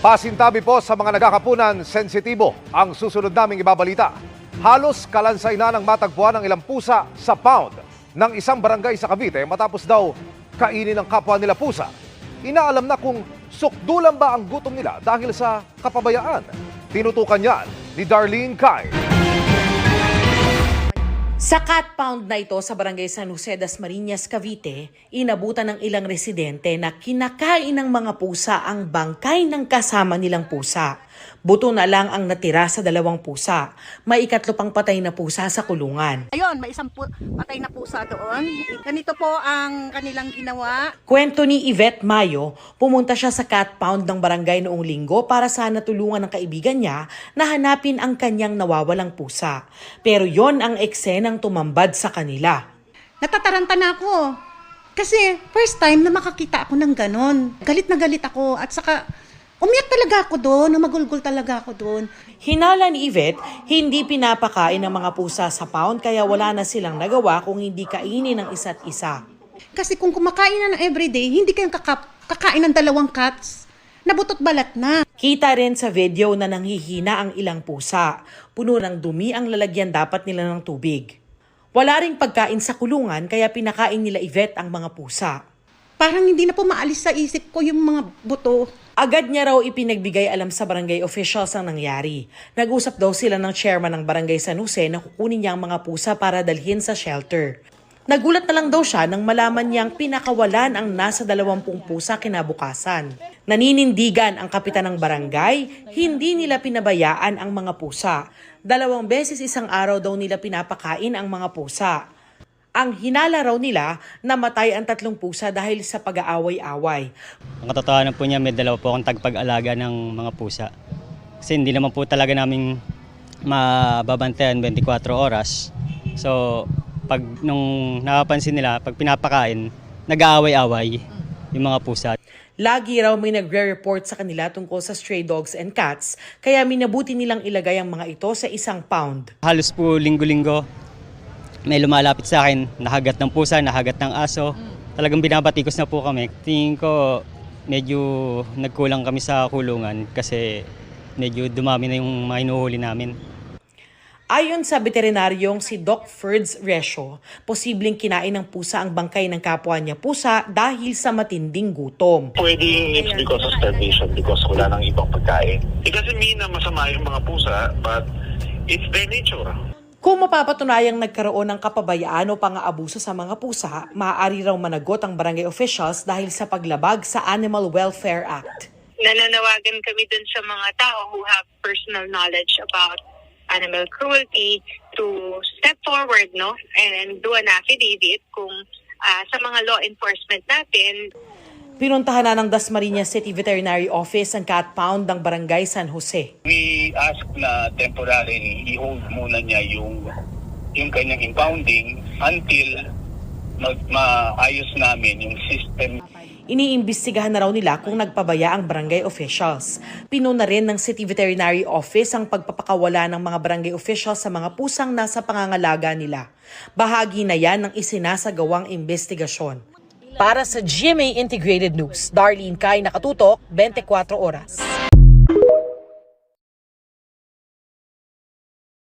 Pasintabi po sa mga nagkakapunan, sensitibo ang susunod naming ibabalita. Halos kalansay na ng matagpuan ng ilang pusa sa pound ng isang barangay sa Cavite matapos daw kainin ng kapwa nila pusa. Inaalam na kung sukdulan ba ang gutom nila dahil sa kapabayaan. Tinutukan yan ni Darlene Kai. Sa cat pound na ito sa barangay San Jose das Marinas, Cavite, inabutan ng ilang residente na kinakain ng mga pusa ang bangkay ng kasama nilang pusa. Buto na lang ang natira sa dalawang pusa. May ikatlo pang patay na pusa sa kulungan. Ayun, may isang patay na pusa doon. Ganito po ang kanilang ginawa. Kwento ni Yvette Mayo, pumunta siya sa cat pound ng barangay noong linggo para sana tulungan ng kaibigan niya na hanapin ang kanyang nawawalang pusa. Pero yon ang eksenang tumambad sa kanila. Natataranta na ako. Kasi first time na makakita ako ng ganon. Galit na galit ako at saka umiyak talaga ako doon, magulgol talaga ako doon. Hinala ni Yvette, hindi pinapakain ng mga pusa sa pound kaya wala na silang nagawa kung hindi kainin ng isa't isa. Kasi kung kumakain na ng everyday, hindi kayong kakain ng dalawang cats. Nabutot balat na. Kita rin sa video na nanghihina ang ilang pusa. Puno ng dumi ang lalagyan dapat nila ng tubig. Wala ring pagkain sa kulungan kaya pinakain nila Yvette ang mga pusa. Parang hindi na po maalis sa isip ko yung mga buto. Agad niya raw ipinagbigay alam sa barangay officials ang nangyari. Nag-usap daw sila ng chairman ng barangay San Jose na kukunin niya ang mga pusa para dalhin sa shelter. Nagulat na lang daw siya nang malaman niyang pinakawalan ang nasa 20 pusa kinabukasan. Naninindigan ang kapitan ng barangay, hindi nila pinabayaan ang mga pusa. 2 beses isang araw daw nila pinapakain ang mga pusa. Ang hinala raw nila, namatay ang 3 pusa dahil sa pag-aaway-away. Ang katotohanan po niya, may 2 po akong tagpag-alaga ng mga pusa. Kasi hindi naman po talaga namin mababantayan 24 oras. So, nung nakapansin nila, pag pinapakain, nag-aaway-away yung mga pusa. Lagi raw may nagre-report sa kanila tungkol sa stray dogs and cats, kaya minabuti nilang ilagay ang mga ito sa isang pound. Halos po linggo-linggo, may lumalapit sa akin, nahagat ng pusa, nahagat ng aso. Talagang binabatikos na po kami. Tingin ko medyo nagkulang kami sa kulungan kasi medyo dumami na yung mga hinuhuli namin. Ayon sa veterinaryong si Doc Ferds Resio, posibleng kinain ng pusa ang bangkay ng kapwa niya pusa dahil sa matinding gutom. Pwedeng it's because of starvation, because wala nang ibang pagkain. It doesn't mean na masama yung mga pusa, but it's their nature. Kung mapapatunayang nagkaroon ng kapabayaan o pang-aabuso sa mga pusa, maaari raw managot ang barangay officials dahil sa paglabag sa Animal Welfare Act. Nananawagan kami dun sa mga tao who have personal knowledge about animal cruelty to step forward, no, and do an affidavit kung sa mga law enforcement natin. Pinuntahan na ng Dasmariñas City Veterinary Office ang cat pound ng barangay San Jose. We ask na temporarily i-hold muna niya yung kanyang impounding until maayos namin yung system. Iniimbestigahan na raw nila kung nagpabaya ang barangay officials. Pinuna rin ng City Veterinary Office ang pagpapakawala ng mga barangay officials sa mga pusang nasa pangangalaga nila. Bahagi na yan ng isinasagawang investigasyon. Para sa GMA Integrated News, Darlene Kai, nakatutok, 24 oras.